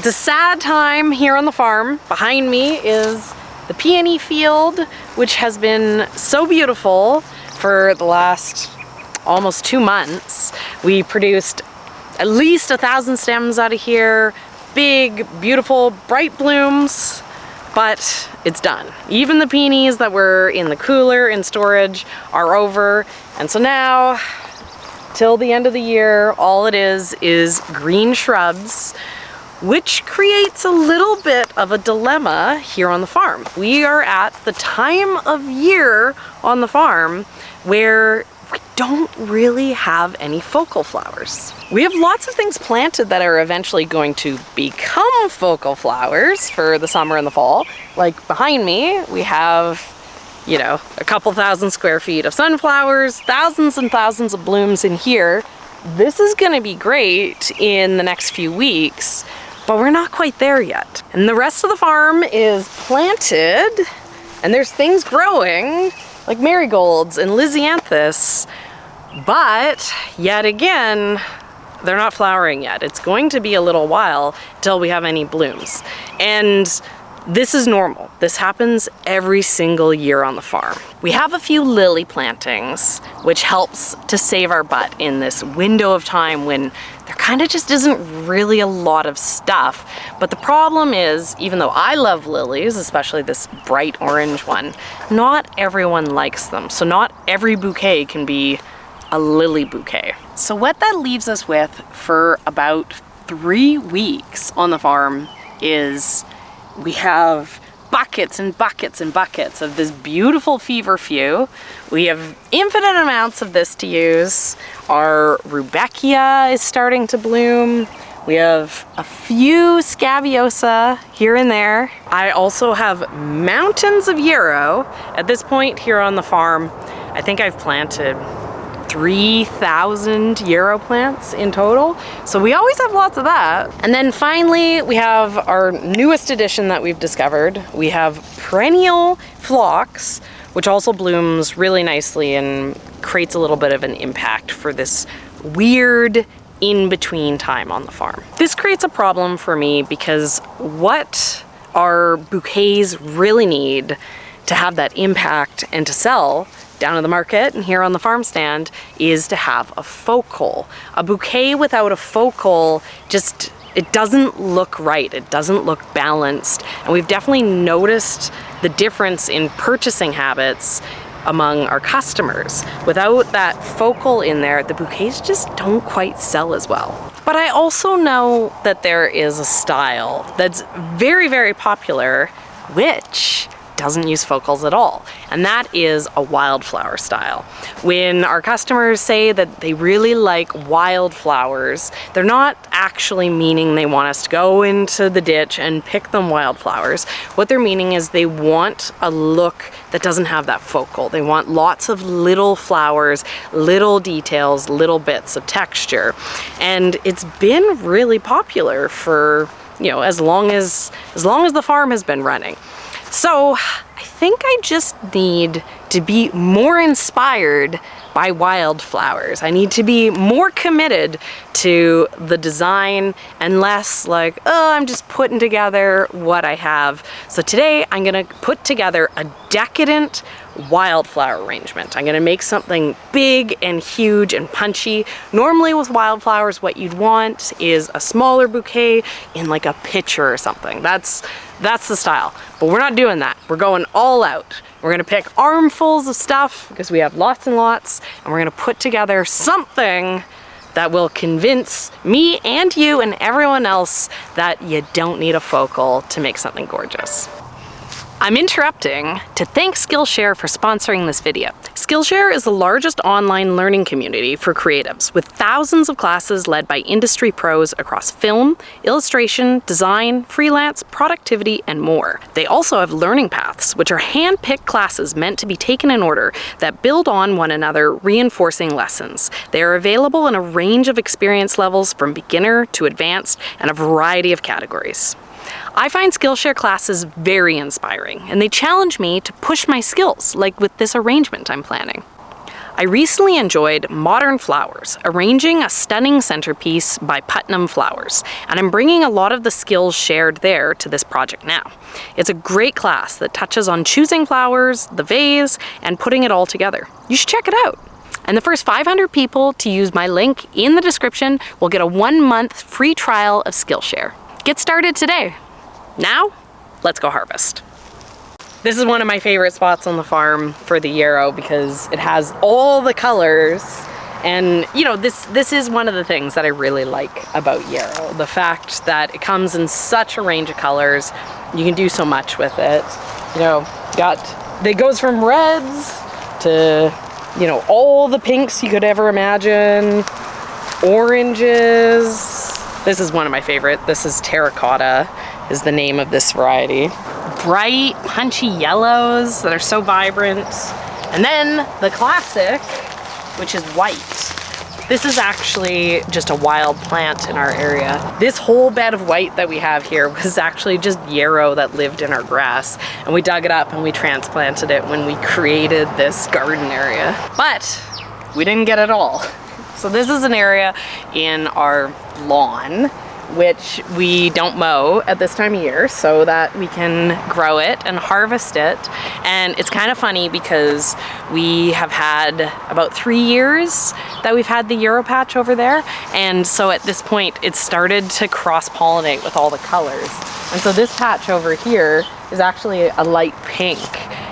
It's a sad time here on the farm. Behind me is the peony field, which has been so beautiful for the last almost 2 months. We produced at least 1,000 stems out of here, big, beautiful, bright blooms, but it's done. Even the peonies that were in the cooler in storage are over, and so now, till the end of the year, all it is green shrubs, which creates a little bit of a dilemma here on the farm. We are at the time of year on the farm where we don't really have any focal flowers. We have lots of things planted that are eventually going to become focal flowers for the summer and the fall. Like behind me, we have, you know, a couple thousand square feet of sunflowers, thousands and thousands of blooms in here. This is gonna be great in the next few weeks, but we're not quite there yet. And the rest of the farm is planted, and there's things growing, like marigolds and lisianthus, but yet again, they're not flowering yet. It's going to be a little while till we have any blooms. And this is normal. This happens every single year on the farm. We have a few lily plantings, which helps to save our butt in this window of time when there kind of just isn't really a lot of stuff. But the problem is, even though I love lilies, especially this bright orange one, not everyone likes them. So not every bouquet can be a lily bouquet. So what that leaves us with for about 3 weeks on the farm is we have buckets and buckets and buckets of this beautiful feverfew. We have infinite amounts of this to use. Our rudbeckia is starting to bloom. We have a few scabiosa here and there. I also have mountains of yarrow. At this point here on the farm, I think I've planted 3,000 yarrow plants in total. So we always have lots of that. And then finally, we have our newest addition that we've discovered. We have perennial phlox, which also blooms really nicely and creates a little bit of an impact for this weird in-between time on the farm. This creates a problem for me because what our bouquets really need to have that impact and to sell down in the market and here on the farm stand is to have a focal. A bouquet without a focal just, it doesn't look right. It doesn't look balanced. And we've definitely noticed the difference in purchasing habits among our customers. Without that focal in there, the bouquets just don't quite sell as well. But I also know that there is a style that's very, very popular, which doesn't use focals at all, and that is a wildflower style. When our customers say that they really like wildflowers, they're not actually meaning they want us to go into the ditch and pick them wildflowers. What they're meaning is they want a look that doesn't have that focal. They want lots of little flowers, little details, little bits of texture, and it's been really popular for, you know, as long as the farm has been running. So I think I just need to be more inspired by wildflowers. I need to be more committed to the design and less like, oh, I'm just putting together what I have. So today I'm gonna put together a decadent wildflower arrangement. I'm gonna make something big and huge and punchy. Normally with wildflowers, what you'd want is a smaller bouquet in like a pitcher or something. That's the style, but we're not doing that. We're going all out. We're gonna pick armfuls of stuff because we have lots and lots, and we're gonna put together something that will convince me and you and everyone else that you don't need a focal to make something gorgeous. I'm interrupting to thank Skillshare for sponsoring this video. Skillshare is the largest online learning community for creatives, with thousands of classes led by industry pros across film, illustration, design, freelance, productivity, and more. They also have learning paths, which are hand-picked classes meant to be taken in order that build on one another, reinforcing lessons. They are available in a range of experience levels from beginner to advanced and a variety of categories. I find Skillshare classes very inspiring, and they challenge me to push my skills, like with this arrangement I'm planning. I recently enjoyed Modern Flowers, arranging a stunning centerpiece by Putnam Flowers, and I'm bringing a lot of the skills shared there to this project now. It's a great class that touches on choosing flowers, the vase, and putting it all together. You should check it out. And the first 500 people to use my link in the description will get a 1-month free trial of Skillshare. Get started today. Now, let's go harvest. This is one of my favorite spots on the farm for the yarrow because it has all the colors. And you know, this is one of the things that I really like about yarrow. The fact that it comes in such a range of colors. You can do so much with it. You know, it goes from reds to, you know, all the pinks you could ever imagine, oranges. This is one of my favorite. This is terracotta is the name of this variety. Bright, punchy yellows that are so vibrant. And then the classic, which is white. This is actually just a wild plant in our area. This whole bed of white that we have here was actually just yarrow that lived in our grass. And we dug it up and we transplanted it when we created this garden area. But we didn't get it all. So this is an area in our lawn which we don't mow at this time of year so that we can grow it and harvest it. And it's kind of funny because we have had about 3 years that we've had the yarrow patch over there. And so at this point, it's started to cross-pollinate with all the colors. And so this patch over here is actually a light pink.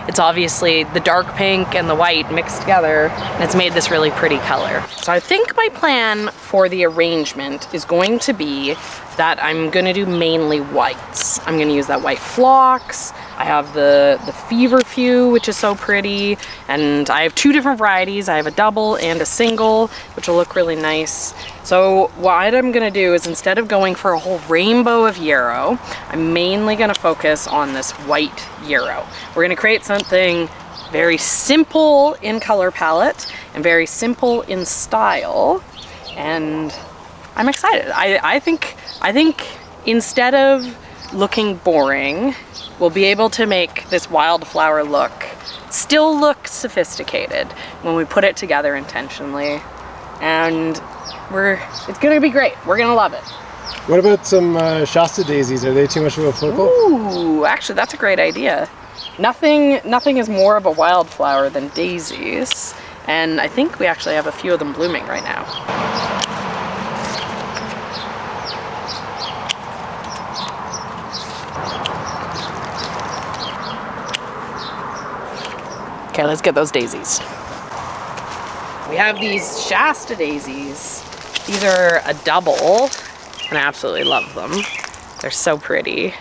It's obviously the dark pink and the white mixed together, and it's made this really pretty color. So I think my plan for the arrangement is going to be that I'm gonna do mainly whites. I'm gonna use that white phlox. I have the feverfew, which is so pretty, and I have 2 different varieties. I have a double and a single, which will look really nice. So what I'm gonna do is, instead of going for a whole rainbow of yarrow, I'm mainly gonna focus on this white yarrow. We're gonna create something very simple in color palette and very simple in style, and I'm excited. I think instead of looking boring, we'll be able to make this wildflower look still look sophisticated when we put it together intentionally, and it's gonna be great. We're gonna love it. What about some Shasta daisies? Are they too much of a focal? Ooh, actually that's a great idea. Nothing is more of a wildflower than daisies, and I think we actually have a few of them blooming right now. Okay, let's get those daisies. We have these Shasta daisies. These are a double, and I absolutely love them. They're so pretty.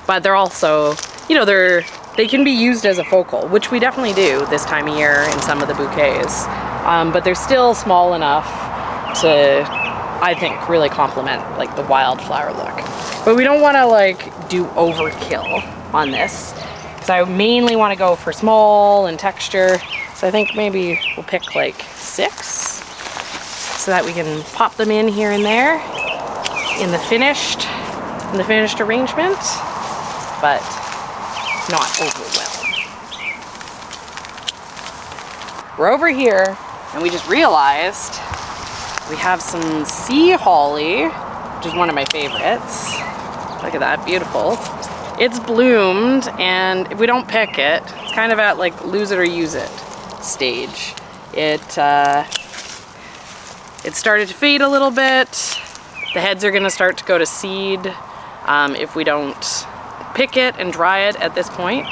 But they're also, you know, they can be used as a focal, which we definitely do this time of year in some of the bouquets. But they're still small enough to, I think, really complement like the wildflower look. But we don't want to like do overkill on this. So I mainly want to go for small and texture. So I think maybe we'll pick like 6 so that we can pop them in here and there in the finished arrangement, but not overwhelmed. We're over here and we just realized we have some sea holly, which is one of my favorites. Look at that, beautiful. It's bloomed, and if we don't pick it, it's kind of at like lose it or use it stage. It started to fade a little bit. The heads are gonna start to go to seed if we don't pick it and dry it at this point.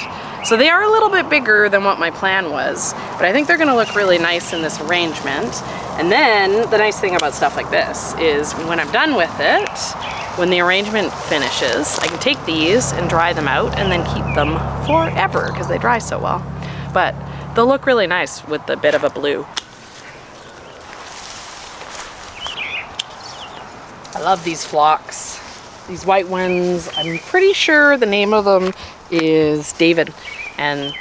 So they are a little bit bigger than what my plan was, but I think they're gonna look really nice in this arrangement. And then the nice thing about stuff like this is when I'm done with it, when the arrangement finishes, I can take these and dry them out and then keep them forever because they dry so well. But they'll look really nice with a bit of a blue. I love these phlox. These white ones, I'm pretty sure the name of them is David, and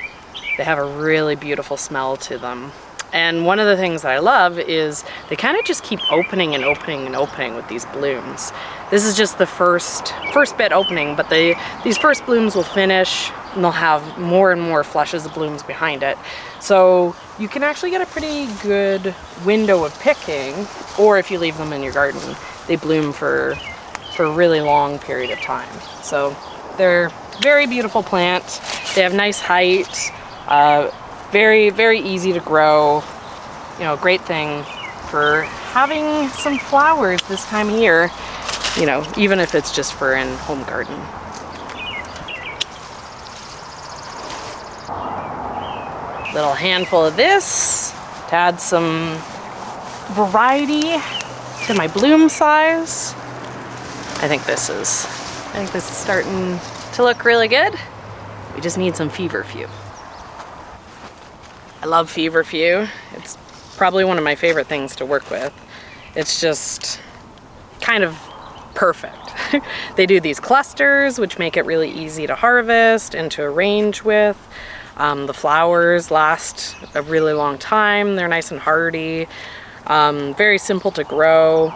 they have a really beautiful smell to them. And one of the things that I love is they kind of just keep opening and opening and opening with these blooms. This is just the first bit opening, but these first blooms will finish and they'll have more and more flushes of blooms behind it. So you can actually get a pretty good window of picking, or if you leave them in your garden, they bloom for a really long period of time. So they're very beautiful plant. They have nice height, very, very easy to grow. You know, great thing for having some flowers this time of year, you know, even if it's just for in home garden. Little handful of this to add some variety to my bloom size. I think this is starting to look really good. We just need some feverfew. I love feverfew. It's probably one of my favorite things to work with. It's just kind of perfect. They do these clusters, which make it really easy to harvest and to arrange with. The flowers last a really long time. They're nice and hardy, very simple to grow,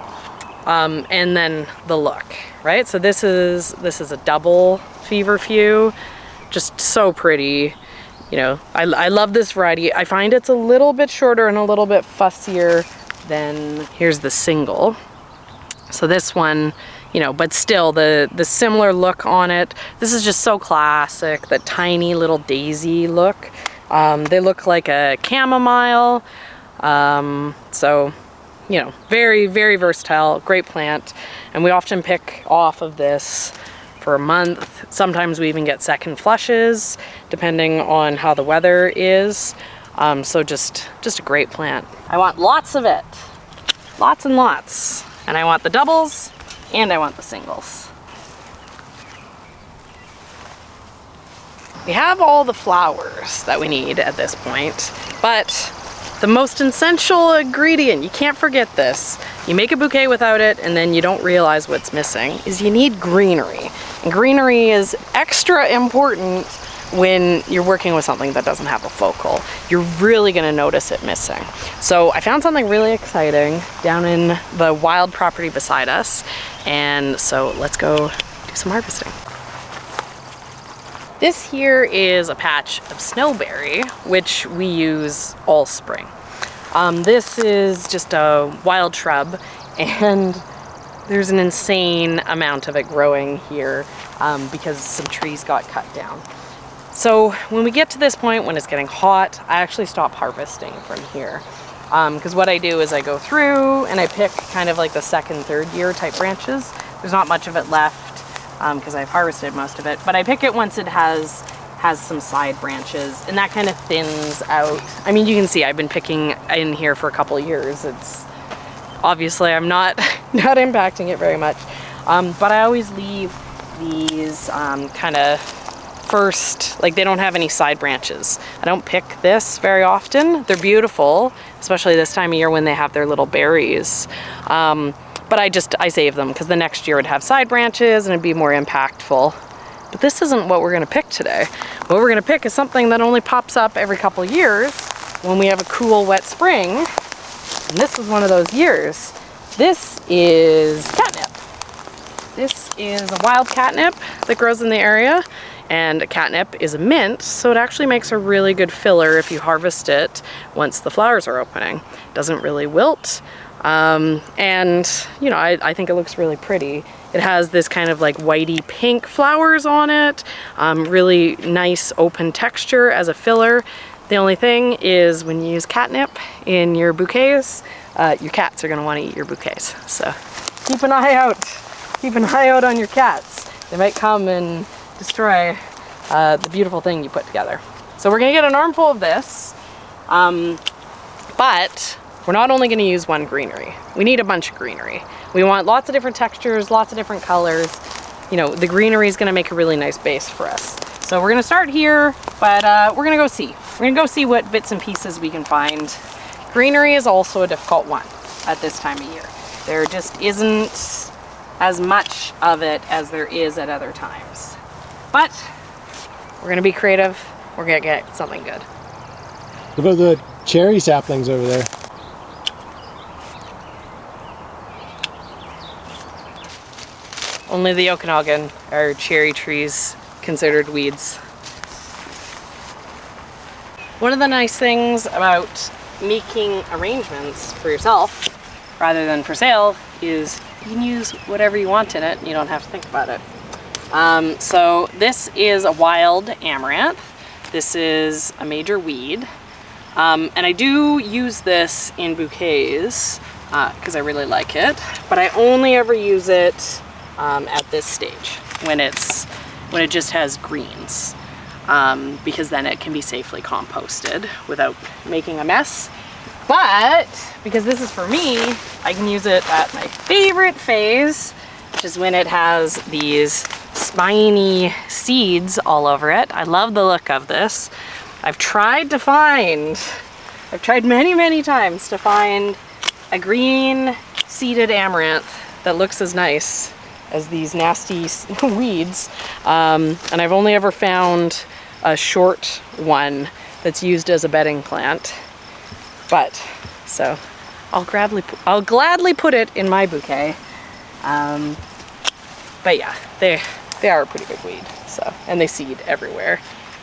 and then the look, right? So this is a double feverfew, just so pretty. You know, I love this variety. I find it's a little bit shorter and a little bit fussier than, here's the single. So this one, you know, but still the similar look on it. This is just so classic, that tiny little daisy look. They look like a chamomile. So, you know, very, very versatile, great plant. And we often pick off of this for a month. Sometimes we even get second flushes, depending on how the weather is. So just a great plant. I want lots of it, lots and lots. And I want the doubles and I want the singles. We have all the flowers that we need at this point, but the most essential ingredient, you can't forget this, you make a bouquet without it and then you don't realize what's missing, is you need greenery. And greenery is extra important when you're working with something that doesn't have a focal. You're really gonna notice it missing. So I found something really exciting down in the wild property beside us. And so let's go do some harvesting. This here is a patch of snowberry, which we use all spring. This is just a wild shrub, and there's an insane amount of it growing here because some trees got cut down. So when we get to this point, when it's getting hot, I actually stop harvesting from here. Because what I do is I go through and I pick kind of like the second, third year type branches. There's not much of it left because I've harvested most of it, but I pick it once it has some side branches, and that kind of thins out. I mean, you can see I've been picking in here for a couple of years. It's obviously I'm not impacting it very much, but I always leave these kind of first, like they don't have any side branches. I don't pick this very often. They're beautiful, especially this time of year when they have their little berries. But I save them because the next year would have side branches and it'd be more impactful. But this isn't what we're gonna pick today. What we're gonna pick is something that only pops up every couple of years when we have a cool, wet spring. And this was one of those years. This is catnip. This is a wild catnip that grows in the area. And catnip is a mint, so it actually makes a really good filler if you harvest it once the flowers are opening. It doesn't really wilt, and you know, I think it looks really pretty. It has this kind of like whitey pink flowers on it, really nice open texture as a filler. The only thing is when you use catnip in your bouquets, your cats are going to want to eat your bouquets. So keep an eye out. Keep an eye out on your cats. They might come and destroy the beautiful thing you put together. So we're gonna get an armful of this, but we're not only gonna use one greenery. We need a bunch of greenery. We want lots of different textures, lots of different colors. You know, the greenery is gonna make a really nice base for us. So we're gonna start here, but we're gonna go see. We're gonna go see what bits and pieces we can find. Greenery is also a difficult one at this time of year. There just isn't as much of it as there is at other times. But we're gonna be creative. We're gonna get something good. What about the cherry saplings over there? Only the Okanagan are cherry trees considered weeds. One of the nice things about making arrangements for yourself rather than for sale is you can use whatever you want in it and you don't have to think about it. So this is a wild amaranth. This is a major weed. And I do use this in bouquets because I really like it, but I only ever use it at this stage when it just has greens, because then it can be safely composted without making a mess. But because this is for me, I can use it at my favorite phase, which is when it has these spiny seeds all over it. I love the look of this. I've tried many times to find a green seeded amaranth that looks as nice as these nasty weeds. And I've only ever found a short one that's used as a bedding plant. But, so I'll gladly put it in my bouquet. But yeah, they are a pretty big weed, so, and they seed everywhere.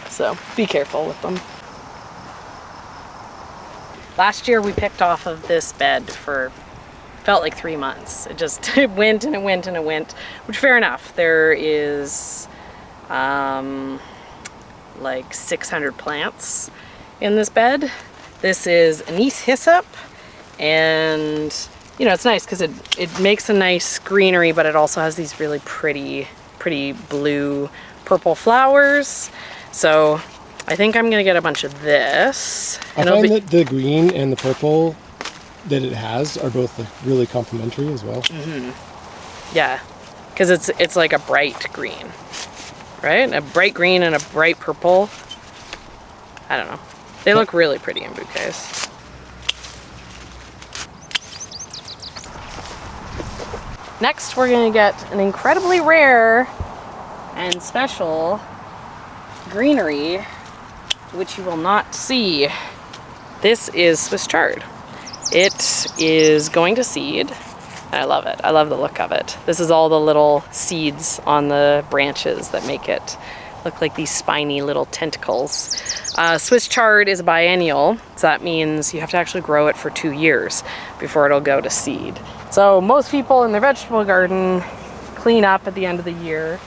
So be careful with them. Last year we picked off of this bed for, felt like 3 months. It just, it went and it went and it went, which fair enough. There is like 600 plants in this bed. This is anise hyssop, and you know, it's nice because it makes a nice greenery, but it also has these really pretty blue purple flowers. So I think I'm gonna get a bunch of this. I find that the green and the purple that it has are both like really complementary as well. Mm-hmm. Yeah, because it's like a bright green, right? A bright green and a bright purple. I don't know. They look really pretty in bouquets. Next, we're gonna get an incredibly rare and special greenery, which you will not see. This is Swiss chard. It is going to seed, and I love it. I love the look of it. This is all the little seeds on the branches that make it look like these spiny little tentacles. Swiss chard is biennial, so that means you have to actually grow it for 2 years before it'll go to seed. So most people in their vegetable garden clean up at the end of the year,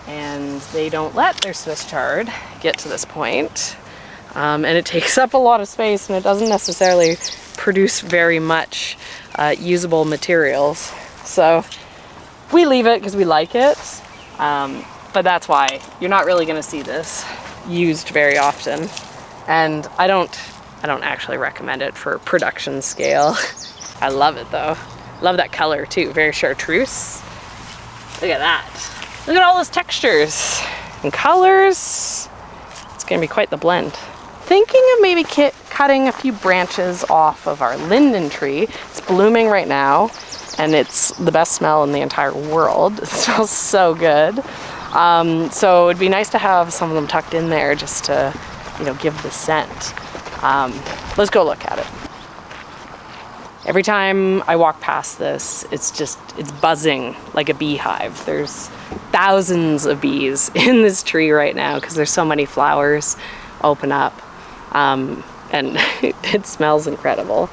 and they don't let their Swiss chard get to this point. And it takes up a lot of space, and it doesn't necessarily produce very much usable materials. So we leave it because we like it. But that's why you're not really going to see this used very often. And I don't actually recommend it for production scale. I love it though. Love that color too, very chartreuse. Look at that. Look at all those textures and colors. It's going to be quite the blend. Thinking of maybe cutting a few branches off of our linden tree. It's blooming right now, and it's the best smell in the entire world. It smells so good. So it'd be nice to have some of them tucked in there just to, you know, give the scent. Let's go look at it. Every time I walk past this, it's buzzing like a beehive. There's thousands of bees in this tree right now because there's so many flowers open up. And it smells incredible.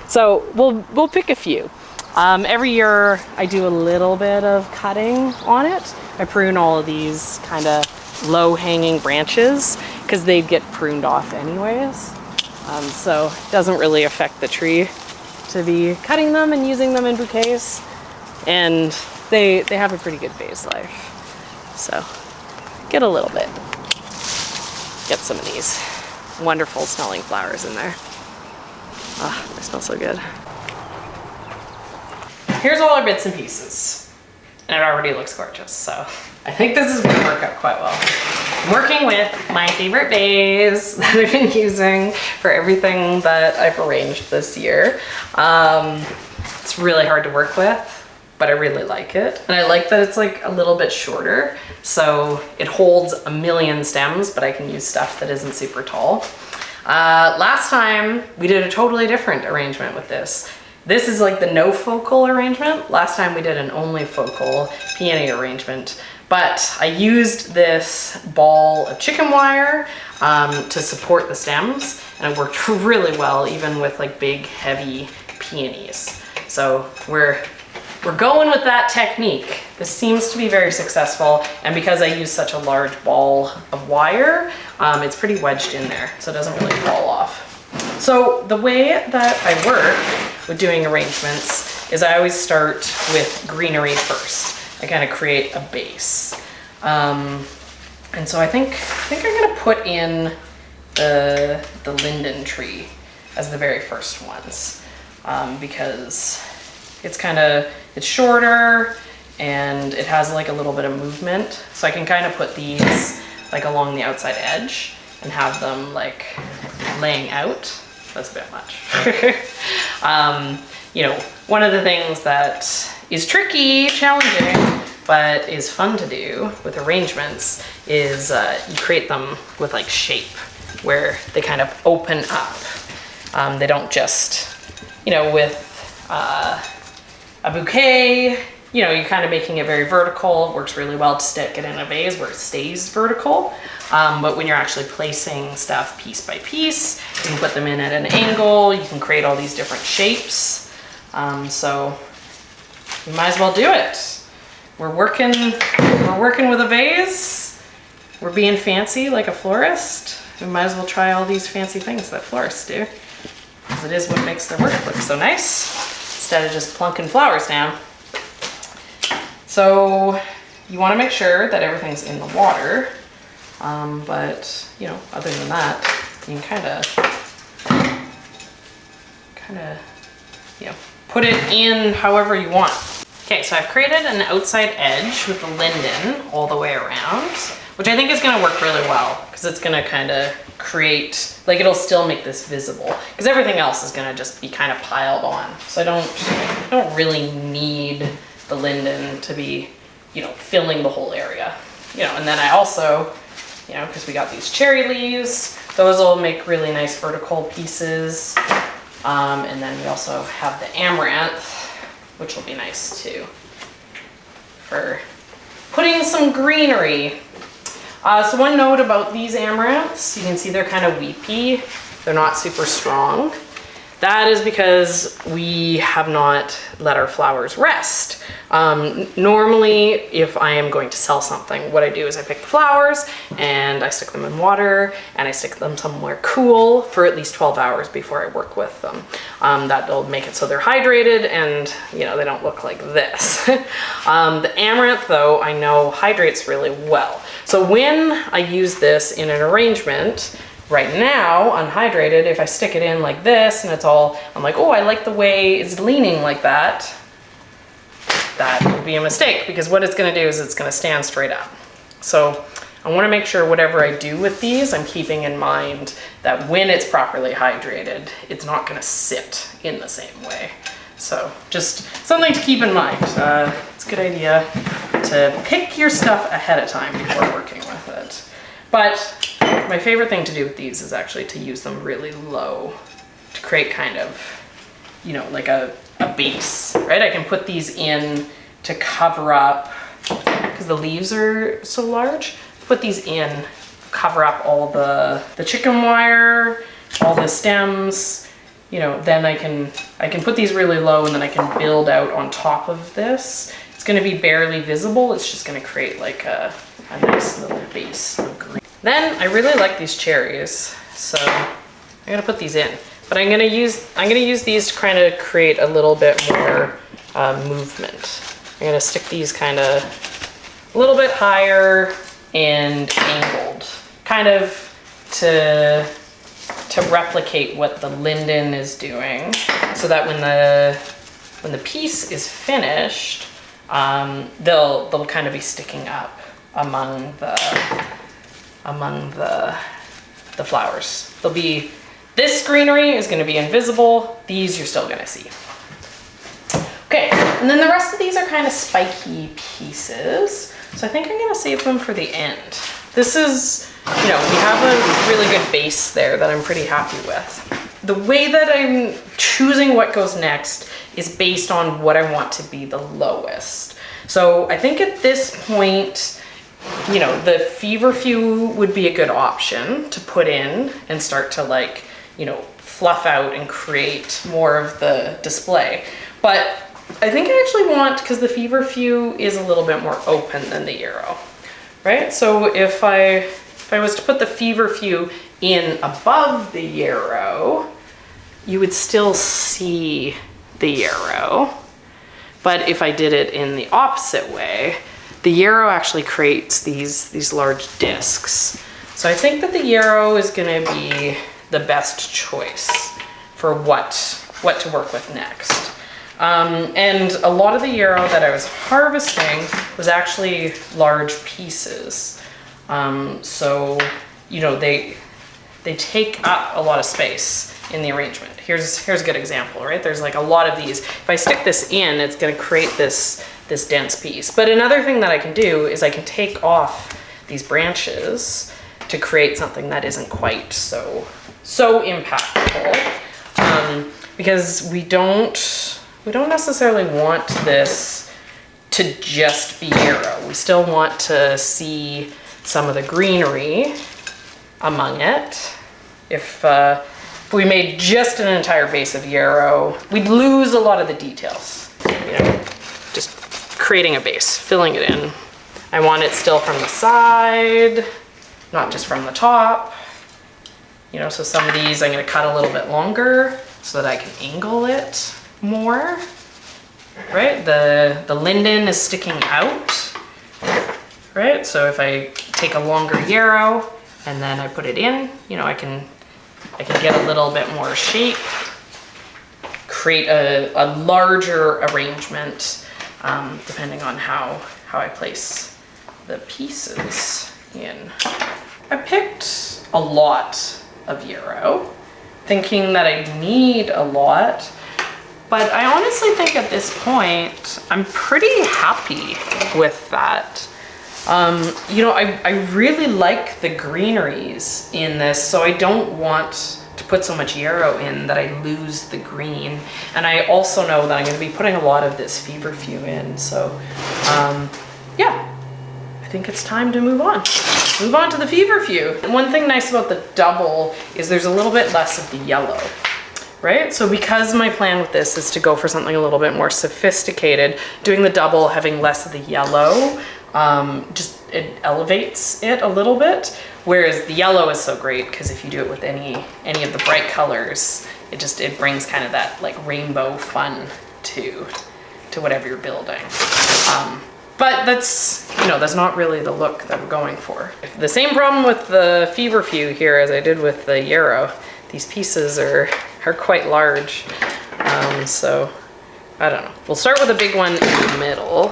So we'll pick a few. Every year I do a little bit of cutting on it. I prune all of these kind of low-hanging branches because they get pruned off anyways. So it doesn't really affect the tree to be cutting them and using them in bouquets. And they have a pretty good phase life. So get a little bit. Get some of these wonderful smelling flowers in there. Ah, they smell so good. Here's all our bits and pieces. And it already looks gorgeous, so I think this is gonna work out quite well. I'm working with my favorite vase that I've been using for everything that I've arranged this year. It's really hard to work with, but I really like it. And I like that it's like a little bit shorter, so it holds a million stems, but I can use stuff that isn't super tall. Last time we did a totally different arrangement with this. This is like the no focal arrangement. Last time we did an only focal peony arrangement, But I used this ball of chicken wire to support the stems, and it worked really well, even with like big, heavy peonies. So we're going with that technique. This seems to be very successful, and because I use such a large ball of wire, it's pretty wedged in there, so it doesn't really fall off. So the way that I work with doing arrangements is I always start with greenery first. I kind of create a base. And so I think I'm gonna put in the linden tree as the very first ones, because it's shorter and it has like a little bit of movement. So I can kind of put these like along the outside edge and have them like laying out. That's a bit much. You know, one of the things that is tricky, challenging, but is fun to do with arrangements is you create them with like shape where they kind of open up. They don't just, you know, with a bouquet, you know, you're kind of making it very vertical. It works really well to stick it in a vase where it stays vertical. But when you're actually placing stuff piece by piece, you can put them in at an angle. You can create all these different shapes. So you might as well do it. We're working with a vase. We're being fancy like a florist. We might as well try all these fancy things that florists do, because it is what makes their work look so nice, instead of just plunking flowers down. So you want to make sure that everything's in the water, but you know, other than that, you can kind of, you know, put it in however you want. Okay, so I've created an outside edge with the linden all the way around, which I think is going to work really well, because it's going to kind of create, like, it'll still make this visible, because everything else is going to just be kind of piled on. So I don't really need the linden to be, you know, filling the whole area, you know. And then I also, you know, because we got these cherry leaves, those will make really nice vertical pieces. And then we also have the amaranth, which will be nice too for putting some greenery. So one note about these amaranths, you can see they're kind of weepy. They're not super strong. That is because we have not let our flowers rest. Normally, if I am going to sell something, what I do is I pick the flowers and I stick them in water and I stick them somewhere cool for at least 12 hours before I work with them. That'll make it so they're hydrated and, you know, they don't look like this. The amaranth, though, I know hydrates really well. So when I use this in an arrangement, right now, unhydrated, if I stick it in like this and it's all, I'm like, oh, I like the way it's leaning like that, that would be a mistake, because what it's gonna do is it's gonna stand straight up. So I wanna make sure whatever I do with these, I'm keeping in mind that when it's properly hydrated, it's not gonna sit in the same way. So just something to keep in mind. It's a good idea to pick your stuff ahead of time before working with it. But my favorite thing to do with these is actually to use them really low to create kind of, you know, like a base, right? I can put these in to cover up, because the leaves are so large, put these in, cover up all the chicken wire, all the stems, you know. Then I can put these really low and then I can build out on top of this. It's gonna be barely visible. It's just gonna create like a nice little base of green. Then I really like these cherries, so I'm gonna put these in. But I'm gonna use these to kind of create a little bit more movement. I'm gonna stick these kind of a little bit higher and angled, kind of to replicate what the linden is doing, so that when the piece is finished, they'll kind of be sticking up among the flowers. They'll be, this greenery is going to be invisible. These you're still going to see. Okay, and then the rest of these are kind of spiky pieces. So I think I'm going to save them for the end. This is, you know, we have a really good base there that I'm pretty happy with. The way that I'm choosing what goes next is based on what I want to be the lowest. So I think at this point, you know, the feverfew would be a good option to put in and start to like, you know, fluff out and create more of the display. But I think I actually want, because the feverfew is a little bit more open than the yarrow, right? So if I was to put the feverfew in above the yarrow, you would still see the yarrow. But if I did it in the opposite way, the yarrow actually creates these large discs. So I think that the yarrow is gonna be the best choice for what to work with next. And a lot of the yarrow that I was harvesting was actually large pieces. So, you know, they take up a lot of space in the arrangement. Here's a good example, right? There's like a lot of these. If I stick this in, it's gonna create this dense piece. But another thing that I can do is I can take off these branches to create something that isn't quite so impactful. Because we don't necessarily want this to just be yarrow. We still want to see some of the greenery among it. If we made just an entire base of yarrow, we'd lose a lot of the details. You know, just creating a base, filling it in. I want it still from the side, not just from the top. You know, so some of these I'm gonna cut a little bit longer so that I can angle it more, right? The linden is sticking out, right? So if I take a longer yarrow and then I put it in, you know, I can get a little bit more shape, create a larger arrangement, depending on how I place the pieces in. I picked a lot of yarrow, thinking that I need a lot, but I honestly think at this point, I'm pretty happy with that. You know, I really like the greeneries in this, so I don't want to put so much yarrow in that I lose the green. And I also know that I'm gonna be putting a lot of this feverfew in, so yeah, I think it's time to move on. Move on to the feverfew. And one thing nice about the double is there's a little bit less of the yellow, right? So because my plan with this is to go for something a little bit more sophisticated, doing the double, having less of the yellow, just it elevates it a little bit. Whereas the yellow is so great because if you do it with any of the bright colors, it brings kind of that like rainbow fun to whatever you're building. But that's, you know, that's not really the look that we're going for. The same problem with the feverfew here as I did with the yarrow. These pieces are quite large. So I don't know. We'll start with a big one in the middle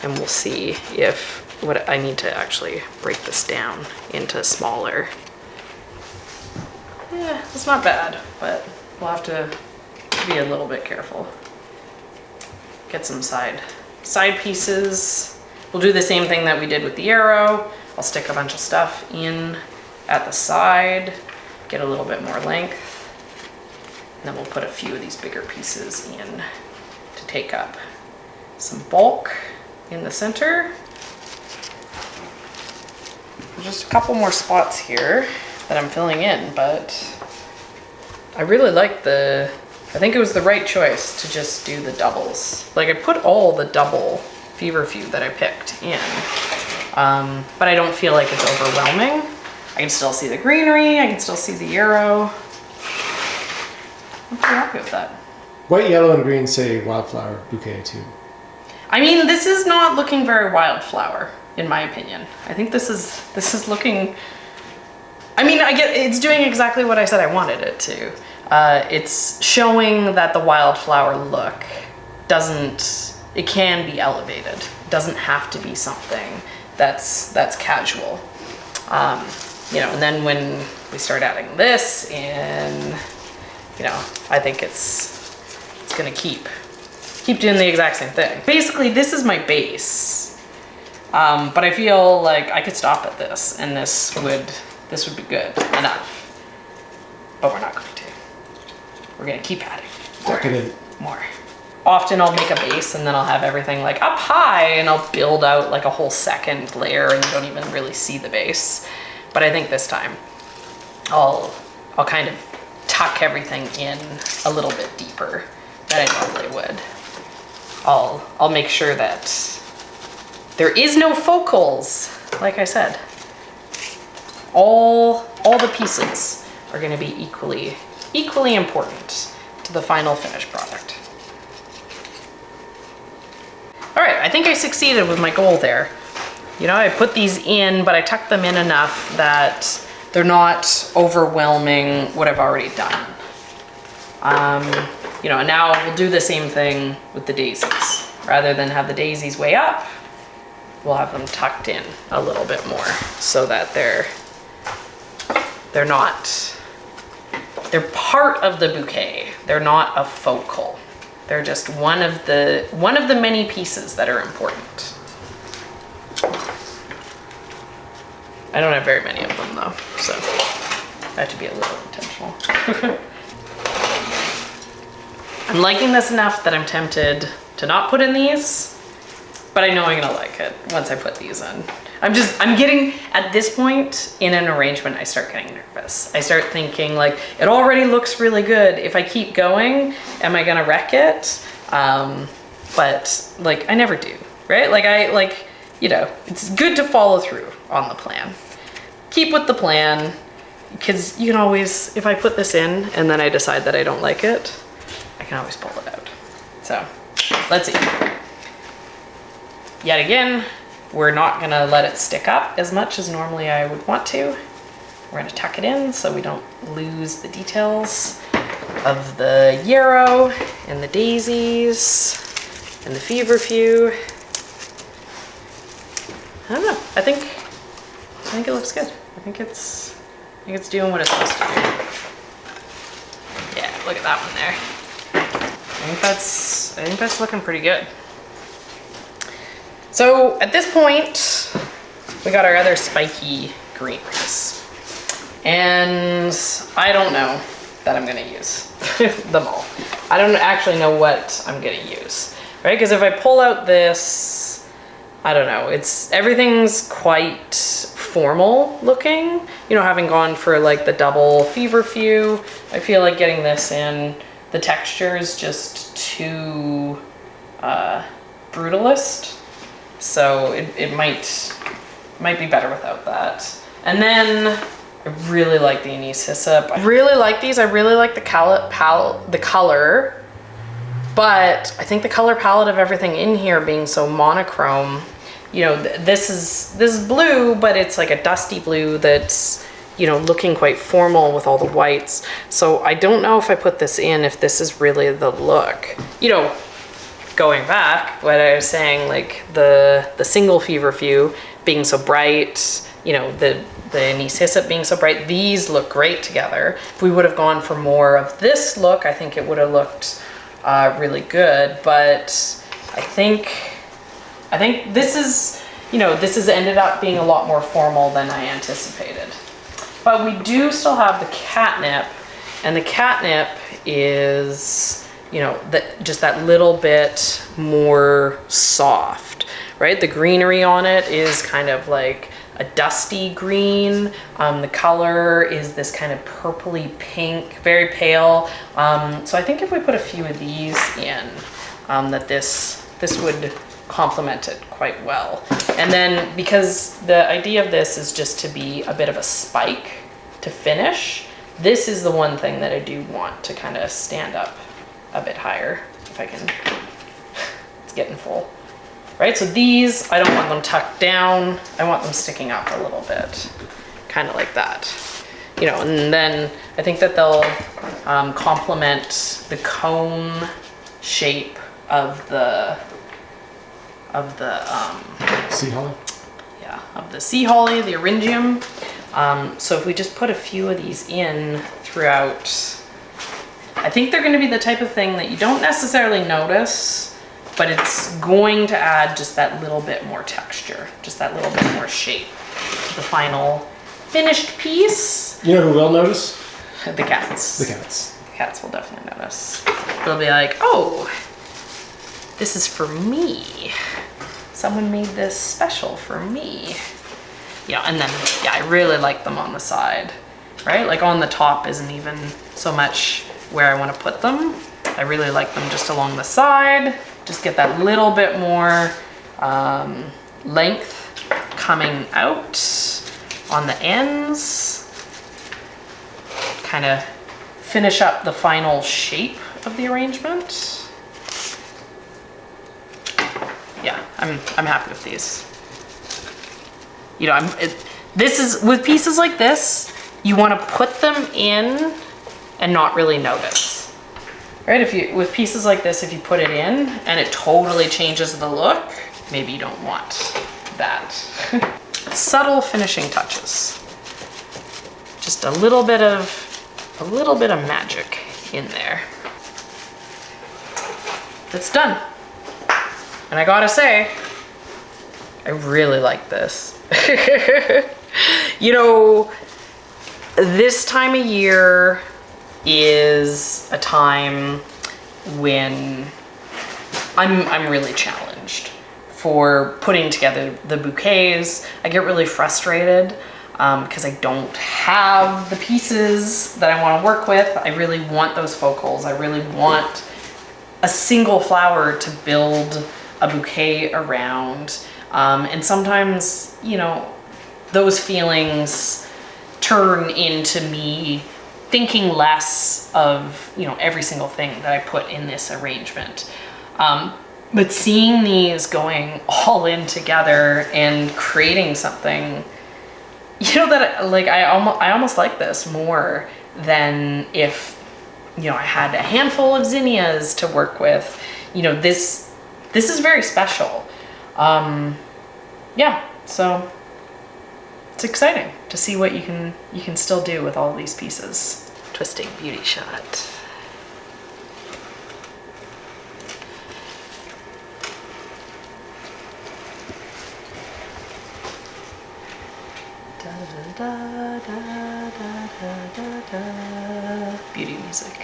and we'll see what I need to actually break this down into smaller. Yeah, it's not bad, but we'll have to be a little bit careful. Get some side pieces. We'll do the same thing that we did with the yarrow. I'll stick a bunch of stuff in at the side, get a little bit more length, and then we'll put a few of these bigger pieces in to take up some bulk in the center. There's just a couple more spots here that I'm filling in, but I really like I think it was the right choice to just do the doubles. Like I put all the double feverfew that I picked in, but I don't feel like it's overwhelming. I can still see the greenery, I can still see the yarrow. I'm pretty happy with that. White, yellow, and green say wildflower bouquet too. I mean, this is not looking very wildflower, in my opinion. I think this is looking, I mean, it's doing exactly what I said I wanted it to. It's showing that the wildflower look it can be elevated. It doesn't have to be something that's casual. You know, and then when we start adding this in, you know, I think it's gonna keep doing the exact same thing. Basically, this is my base, but I feel like I could stop at this and this would be good enough, but we're not going to. We're gonna keep adding Decadent. more. often I'll make a base and then I'll have everything like up high and I'll build out like a whole second layer and you don't even really see the base. But I think this time I'll kind of tuck everything in a little bit deeper than I normally would. I'll make sure that there is no focals, like I said. All the pieces are going to be equally important to the final finished product. All right, I think I succeeded with my goal there. You know, I put these in, but I tucked them in enough that they're not overwhelming what I've already done. You know, and now we'll do the same thing with the daisies. Rather than have the daisies way up, we'll have them tucked in a little bit more so that they're part of the bouquet. They're not a focal. They're just one of the many pieces that are important. I don't have very many of them though, so I have to be a little intentional. I'm liking this enough that I'm tempted to not put in these, but I know I'm gonna like it once I put these in. I'm getting, at this point in an arrangement, I start getting nervous. I start thinking like, it already looks really good. If I keep going, am I gonna wreck it? But like, I never do, right? You know, it's good to follow through on the plan. Keep with the plan, because you can always, if I put this in and then I decide that I don't like it, I can always pull it out. So, let's see. Yet again, we're not gonna let it stick up as much as normally I would want to. We're gonna tuck it in so we don't lose the details of the yarrow and the daisies and the feverfew. I don't know, I think it looks good. I think it's doing what it's supposed to do. Yeah, look at that one there. I think that's looking pretty good. So at this point, we got our other spiky greeneries. And I don't know that I'm gonna use them all. I don't actually know what I'm gonna use, right? Because if I pull out this, I don't know, everything's quite formal looking. You know, having gone for like the double feverfew, I feel like getting this in, the texture is just too brutalist. So it might be better without that. And then I really like the anise hyssop. I really like these. I really like the color, but I think the color palette of everything in here being so monochrome, you know, this is blue, but it's like a dusty blue that's, you know, looking quite formal with all the whites. So I don't know if I put this in, if this is really the look. You know, going back, what I was saying, like the single feverfew being so bright, you know, the anise hyssop being so bright, these look great together. If we would have gone for more of this look, I think it would have looked really good. But I think this is, you know, this has ended up being a lot more formal than I anticipated. But we do still have the catnip, and the catnip is, you know, just that little bit more soft, right? The greenery on it is kind of like a dusty green. The color is this kind of purpley pink, very pale. So I think if we put a few of these in, that this would complement it quite well. And then because the idea of this is just to be a bit of a spike to finish, this is the one thing that I do want to kind of stand up a bit higher, if I can. It's getting full, right? So these, I don't want them tucked down. I want them sticking up a little bit, kind of like that. You know, and then I think that they'll complement the cone shape of the sea holly. Yeah, of the sea holly, the eryngium. So if we just put a few of these in throughout, I think they're going to be the type of thing that you don't necessarily notice, but it's going to add just that little bit more texture, just that little bit more shape to the final finished piece. You know who will notice? The cats. The cats. The cats will definitely notice. They'll be like, oh, This is for me. Someone made this special for me. Yeah, and then, yeah, I really like them on the side, right? Like on the top isn't even so much where I want to put them. I really like them just along the side. Just get that little bit more length coming out on the ends. Kind of finish up the final shape of the arrangement. Yeah, I'm happy with these. You know, this is, with pieces like this, you want to put them in and not really notice. Right? With pieces like this, if you put it in and it totally changes the look, maybe you don't want that. Subtle finishing touches. Just a little bit of magic in there. It's done. And I gotta say, I really like this. You know, this time of year is a time when I'm really challenged for putting together the bouquets. I get really frustrated because I don't have the pieces that I want to work with. I really want those focals. I really want a single flower to build a bouquet around. And sometimes, you know, those feelings turn into me thinking less of, you know, every single thing that I put in this arrangement. But seeing these going all in together and creating something, you know, that like I almost like this more than if, you know, I had a handful of zinnias to work with. You know, this is very special. Yeah, so it's exciting to see what you can still do with all these pieces. Twisting beauty shot. Da, da, da, da, da, da, da. Beauty music.